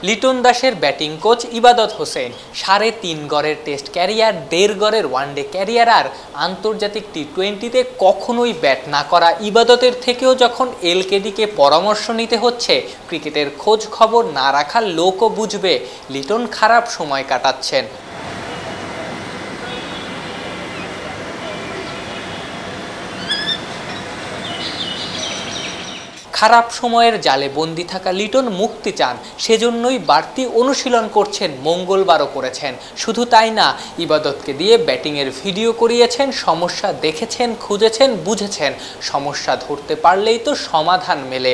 লিটন দাসের batting coach ইবাদত হোসেন ৩.৫ গড়ের টেস্ট ক্যারিয়ার, ১.৫ গড়ের ওয়ানডে ক্যারিয়ার আর আন্তর্জাতিক টি-20-তে কখনোই ব্যাট না করা ইবাদতের থেকেও যখন এলকেডিকে পরামর্শ নিতে হচ্ছে ক্রিকেটের খোঁজ খবর না রাখার লোকও বুঝবে লিটন খারাপ সময় কাটাচ্ছেন। খারাপ সময়ের জালে বন্দি থাকা লিটন মুক্তি চান, সেজন্যই বাড়তি অনুশীলন করছেন, মঙ্গলবারও করেছেন। শুধু তাই না, ইবাদতকে দিয়ে ব্যাটিংয়ের ভিডিও করিয়েছেন, সমস্যা দেখেছেন, খুঁজেছেন, বুঝেছেন। সমস্যা ধরতে পারলেই তো সমাধান মেলে।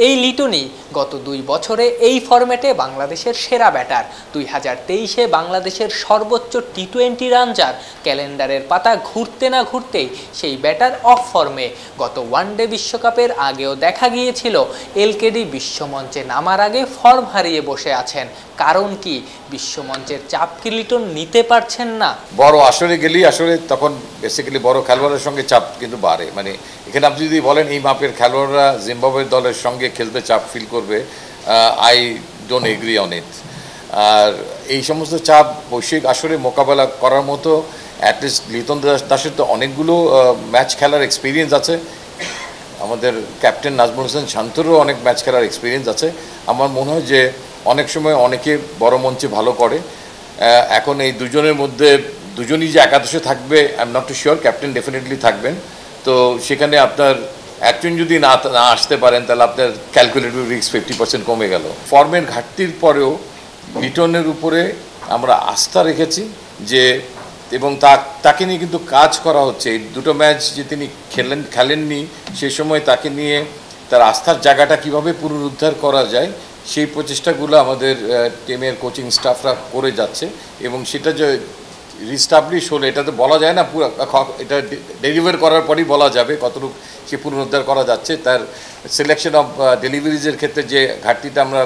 এই লিটনই গত ২ বছরে এই ফরম্যাটে বাংলাদেশের সেরা ব্যাটার। ২০২৩-এ বাংলাদেশের সর্বোচ্চ টি-20 রান যার, ক্যালেন্ডারের পাতা ঘুরতে না ঘুরতেই সেই ব্যাটার অফ ফর্মে। গত ওয়ানডে বিশ্বকাপের আগেও দেখা গিয়েছিল এলকেডি বিশ্বমঞ্চে নামার আগে ফর্ম হারিয়ে বসে আছেন। কারণ কি, বিশ্বমঞ্চের চাপ কি লিটন নিতে পারছেন না? বড় আসরে গেলেই আসলে তখন বেসিক্যালি বড় খেলোয়াড়ের সঙ্গে চাপ কিন্তু বাড়ে। মানে এখানে আপনি যদি বলেন এই মাপের খেলোয়াড়রা জিম্বাবুয়ে দলের সঙ্গে খেলতে চাপ ফিল করবে, I don't agree on it. আর এই সমস্ত চাপ বৈশ্বিক আসরে মোকাবেলা করার মতো অ্যাটলিস্ট লিটন দাসের তো অনেকগুলো ম্যাচ খেলার এক্সপিরিয়েন্স আছে। আমাদের ক্যাপ্টেন নাজমুল হোসেন শান্তরও অনেক ম্যাচ খেলার এক্সপিরিয়েন্স আছে। আমার মনে হয় যে অনেক সময় অনেকে বড় মঞ্চে ভালো করে। এখন এই দুজনের মধ্যে দুজনই যে একাদশে থাকবে I am not sure. Captain definitely থাকবেন। তো সেখানে আপনার একজন যদি না আসতে পারেন তাহলে আপনার ক্যালকুলেটিভ রিস্ক 50% কমে গেল। ফর্মের ঘাটতির পরেও লিটনের উপরে আমরা আস্থা রেখেছি যে, এবং তাকে নিয়ে কিন্তু কাজ করা হচ্ছে। এই দুটো ম্যাচ যে তিনি খেলেননি সে সময় তাকে নিয়ে তার আস্থার জায়গাটা কিভাবে পুনরুদ্ধার করা যায় সেই প্রচেষ্টাগুলো আমাদের টিমের কোচিং স্টাফরা করে যাচ্ছে। এবং সেটা যে রিস্টাবলিশ হলো এটা তো বলা যায় না, পুরো এটা ডেলিভার করার পরই বলা যাবে কতটুকু সে পুনরুদ্ধার করা যাচ্ছে। তার সিলেকশন অফ ডেলিভারিজের ক্ষেত্রে যে ঘাটতিটা আমরা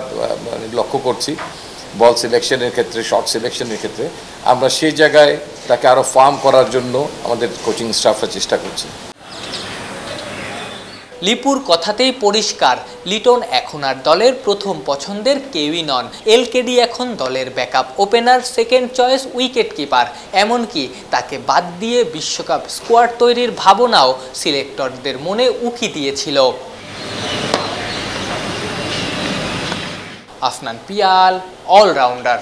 লক্ষ্য করছি, বল সিলেকশনের ক্ষেত্রে, শট সিলেকশনের ক্ষেত্রে, আমরা সেই জায়গায় তাকে আরও ফার্ম করার জন্য আমাদের কোচিং স্টাফরা চেষ্টা করছে। লিপুর কথাতেই পরিষ্কার, লিটন এখন আর দলের প্রথম পছন্দের কেউই নন। এলকেডি এখন দলের backup opener, second choice wicket keeper. এমনকি তাকে বাদ দিয়ে বিশ্বকাপ স্কোয়াড তৈরির ভাবনাও সিলেক্টরদের মনে উকি দিয়েছিল। আফনান পিয়াল, অলরাউন্ডার।